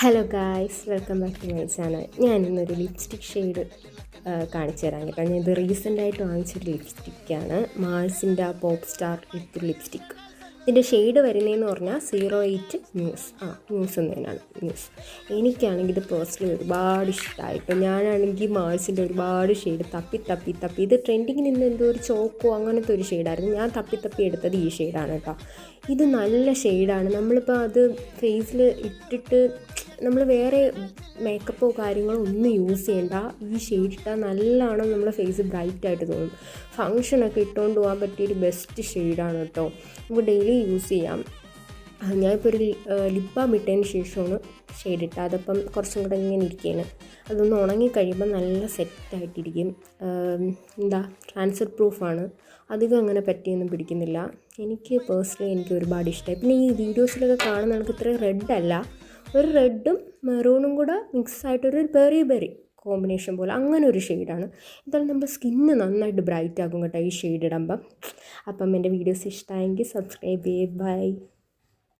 Hello guys, welcome back to my channel. ഞാനിന്നൊരു lipstick shade കാണിച്ചു തരാൻ കേട്ടോ. ഞാനിത് റീസെൻ്റായിട്ട് വാങ്ങിച്ചൊരു ലിപ്സ്റ്റിക്കാണ്, മാൾസിൻ്റെ പോപ്പ് സ്റ്റാർ ലിക്വിഡ് ലിപ്സ്റ്റിക്ക്. ഇതിൻ്റെ ഷെയ്ഡ് വരുന്നതെന്ന് പറഞ്ഞാൽ 08 ന്യൂസ് എന്നതിനാണ് ന്യൂസ്. എനിക്കാണെങ്കിൽ ഇത് പേഴ്സണലി ഒരുപാട് ഇഷ്ടമായിട്ട്, ഞാനാണെങ്കിൽ മാൾസിൻ്റെ ഒരുപാട് ഷെയ്ഡ് തപ്പി ഇത് ട്രെൻഡിങ്ങിൽ നിന്ന് എന്തോ ഒരു ചോക്കോ അങ്ങനത്തെ ഒരു ഷെയ്ഡായിരുന്നു. ഞാൻ തപ്പി എടുത്തത് ഈ ഷെയ്ഡാണ് കേട്ടോ. ഇത് നല്ല ഷെയ്ഡാണ്. നമ്മളിപ്പോൾ അത് ഫേസിൽ ഇട്ടിട്ട് നമ്മൾ വേറെ മേക്കപ്പോ കാര്യങ്ങളോ ഒന്നും യൂസ് ചെയ്യണ്ട. ഈ ഷെയ്ഡ് ഇട്ടാൽ നല്ലതാണ്, നമ്മുടെ ഫേസ് ബ്രൈറ്റായിട്ട് തോന്നും. ഫങ്ഷനൊക്കെ ഇട്ടുകൊണ്ട് പോകാൻ പറ്റിയൊരു ബെസ്റ്റ് ഷെയ്ഡാണ് കേട്ടോ. നമുക്ക് ഡെയിലി യൂസ് ചെയ്യാം. ഞാനിപ്പോൾ ഒരു ലിപ് ബാം ഇട്ടതിന് ശേഷമാണ് ഷെയ്ഡ് ഇട്ടത്. അതപ്പം കുറച്ചും കൂടെ ഇങ്ങനെ ഇരിക്കുകയാണ്. അതൊന്ന് ഉണങ്ങിക്കഴിയുമ്പോൾ നല്ല സെറ്റായിട്ടിരിക്കും. ട്രാൻസ്ഫർ പ്രൂഫാണ്, അധികം അങ്ങനെ പറ്റിയൊന്നും പിടിക്കുന്നില്ല. എനിക്ക് പേഴ്സണലി ഒരുപാട് ഇഷ്ടമായി. പിന്നെ ഈ വീഡിയോസിലൊക്കെ കാണുന്ന നമുക്ക് ഇത്രയും റെഡ് അല്ല, ഒരു റെഡും മെറൂണും കൂടെ മിക്സ് ആയിട്ടൊരു ബെറി കോമ്പിനേഷൻ പോലെ അങ്ങനെ ഒരു ഷെയ്ഡാണ്. എന്തായാലും നമ്മുടെ സ്കിന്ന് നന്നായിട്ട് ബ്രൈറ്റ് ആകും കേട്ടോ ഈ ഷെയ്ഡ് ഇടുമ്പം. അപ്പം എൻ്റെ വീഡിയോസ് ഇഷ്ടമായെങ്കിൽ സബ്സ്ക്രൈബ് ചെയ്യേ. ബൈ.